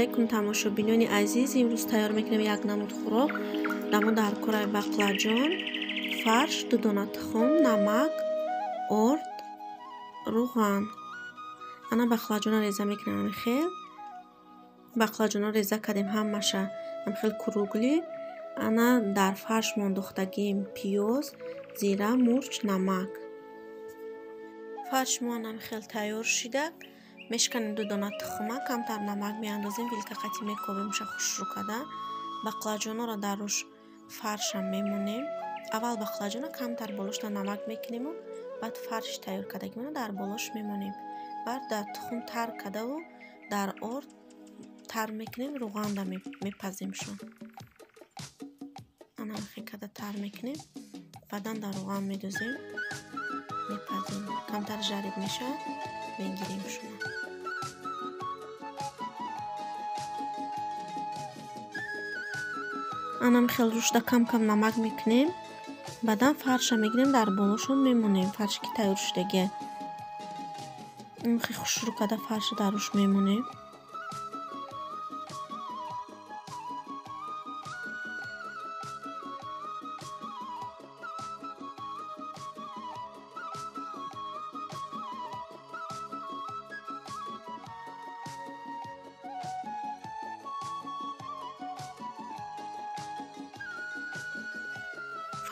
алайкум тамошобинони азиз, имрӯз тайёр мекунем як намуд хӯрок. Намуд дар кораи бақлаҷон, фарш, ду дона тухм, намак, орд, руған. Ана бақлаҷонро реза мекунем амихел. Бақлаҷонро реза кардем ҳамаша амихел кругли. Ана дар фарш мондохтагим пиёз, зира, мурч, намак. Фаршмон амихел тайёр шуда. Мешканем ду дона тухма, камтар намак меандозем, вилтақати мекобем уша хушрӯ када. Бақлаҷонро дар руш фарша мемонем. Аввал бақлаҷона камтар болошда намак мекунем, баъд фарши тайёр кардагимона дар болош мемонем. Баъд дар тухм тар кадаву дар орд тар мекунем, руғанда мепаземшон. Ана мехе када тар мекунем, баъдан дар руған медозем, мепазем. Камтар жарид меша, мегирем шуна. ана мехел рушда кам-кам намак мекунем, баъдан фарша мегирем, дар болошон мемонем. Фарши ки тайёр шудаге. Мехе хушрӯ када фарша дар руш мемонем.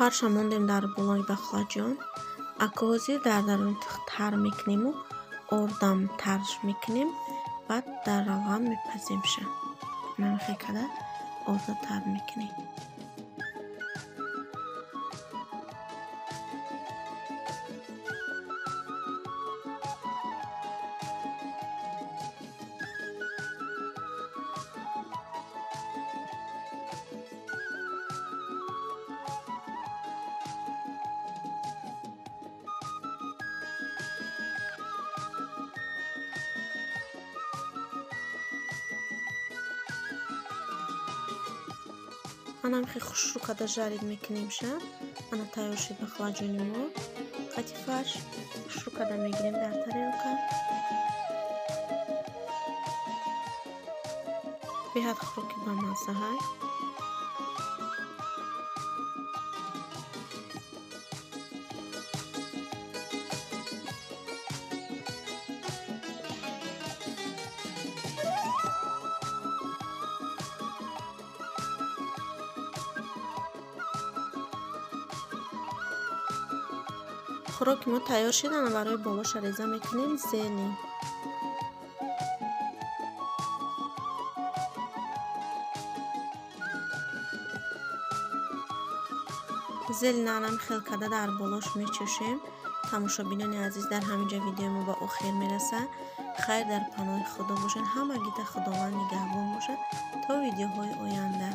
фарша мондем дар болои бақлаҷон. Акози дар даруни тар мекунему, ордам тарш мекунем, баъд дар равған мепаземша. Намехе када орда тар мекунем. ана мехе хушрӯ када жарид мекунемша. Ана тайёр шуд бақлаҷони мо. Қати фарш хушрӯ када мегирем дар тарелка. беҳад хӯроки бамазза ҳай. хӯроки мо тайёр шуда. Ана барои болоша реза мекунем зелень. зелень ана мехел када дар болош мечӯшем. тамошобинони азиз, дар ҳаминҷа видеои мо ба охир мерасад. хайр дар паноҳи худо бошед. ҳамагита худованд нигаҳбон бошад то видеоҳои оянда.